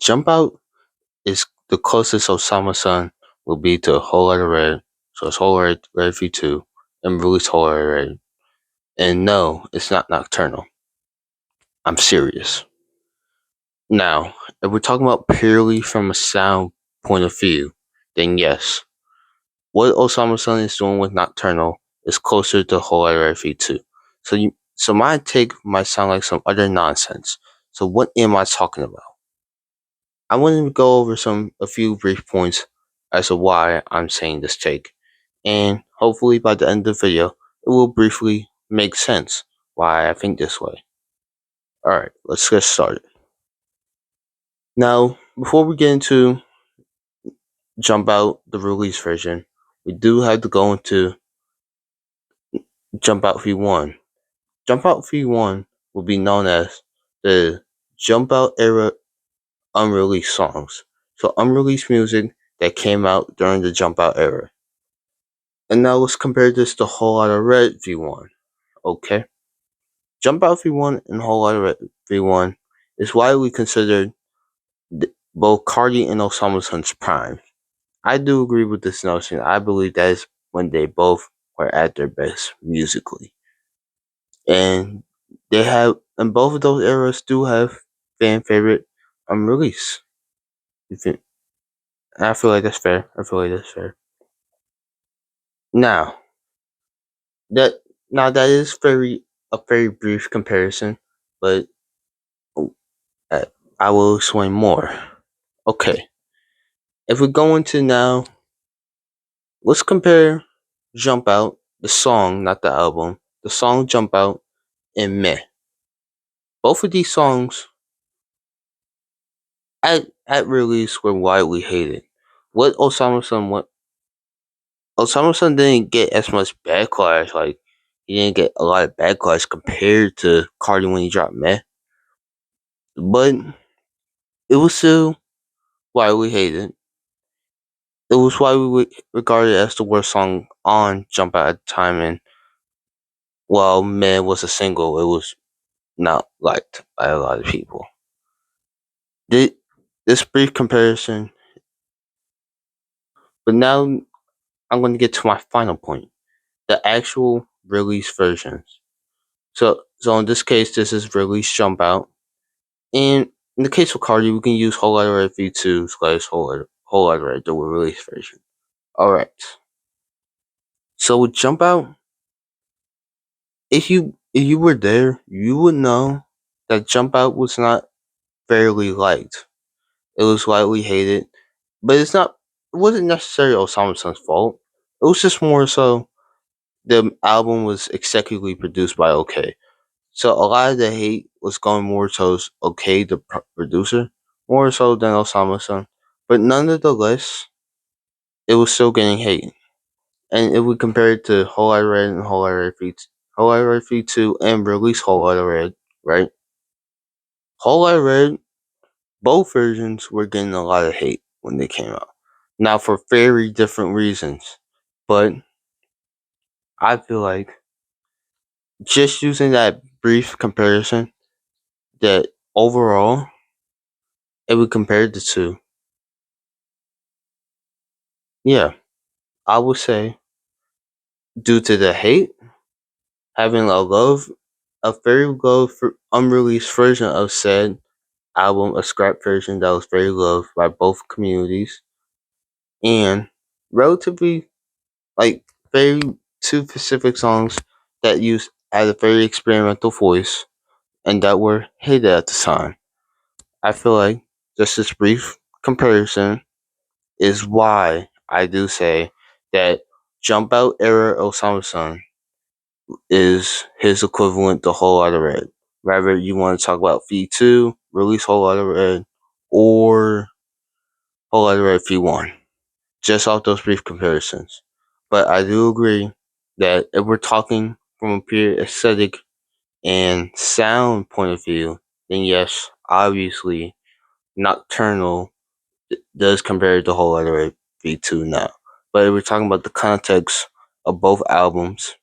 Jumpout is the closest Osamason will be to Whole Lotta Red, so it's Whole Lotta Red V2, and release Whole Lotta Red. And no, it's not nocturnal. I'm serious. Now, if we're talking about purely from a sound point of view, then yes, what Osamason is doing with nocturnal is closer to Whole Lotta Red V2. So my take might sound like some other nonsense. So what am I talking about? I want to go over a few brief points as to why I'm saying this take, and hopefully by the end of the video, it will briefly make sense why I think this way. Alright, let's get started. Now, before we get into Jumpout, the release version, we do have to go into Jumpout V1. Jumpout V1 will be known as the Jumpout era unreleased songs. So unreleased music that came out during the Jumpout era. And now let's compare this to Whole Lotta Red V1. Okay? Jumpout V1 and Whole Lotta Red V1 is widely considered both Carti and Osamason's prime. I do agree with this notion. I believe that is when they both were at their best musically. And and both of those eras do have fan favorite release. I feel like that's fair. Now, that that is a very brief comparison, but uh, I will explain more. Okay, if we go into now, let's compare "Jump Out," the song, not the album. The song "Jump Out" and "Meh." Both of these songs at release were widely hated. What Osamason didn't get as much backlash. Like he didn't get a lot of backlash compared to Cardi when he dropped "Meh," but it was still widely hated. It was widely regarded as the worst song on Jump Out at the time, and while "Meh" was a single, it was not liked by a lot of people. This brief comparison, but now I'm going to get to my final point: the actual release versions. So in this case, this is release Jump Out, and in the case of Cardi, we can use Whole Lotta Red V2 slash Whole Lotta Red, the release version. All right. So with Jump Out, if you were there, you would know that Jump Out was not fairly liked. It was widely hated, but it wasn't necessarily Osamason's fault. It was just more so the album was executively produced by OK. So a lot of the hate was going more towards OK, the producer, more so than Osamason. But nonetheless, it was still getting hate. And if we compare it to Whole Lotta Red and Whole Lotta Red V2 and release Whole Lotta Red, right? Whole Lotta Red, both versions were getting a lot of hate when they came out. Now for very different reasons. But I feel like just using that brief comparison, that overall, if we compared the two, yeah, I would say due to the hate, having a very low unreleased version of said album, a scrap version that was very loved by both communities, and relatively like very two specific songs that had a very experimental voice and that were hated at the time. I feel like just this brief comparison is why I do say that Jump Out era Osamason is his equivalent to Whole Lotta Red. Whether you want to talk about V2, release Whole Lotta Red, or Whole Lotta Red V1. Just off those brief comparisons. But I do agree that if we're talking from a pure aesthetic and sound point of view, then yes, obviously, Nocturnal does compare to Whole Lotta Red V2 now. But if we're talking about the context of both albums,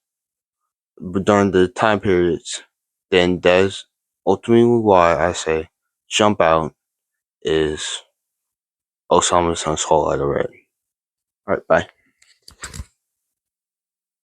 during the time periods, then that's ultimately why I say Jump Out is Osamason Whole Lotta Red. Alright, bye.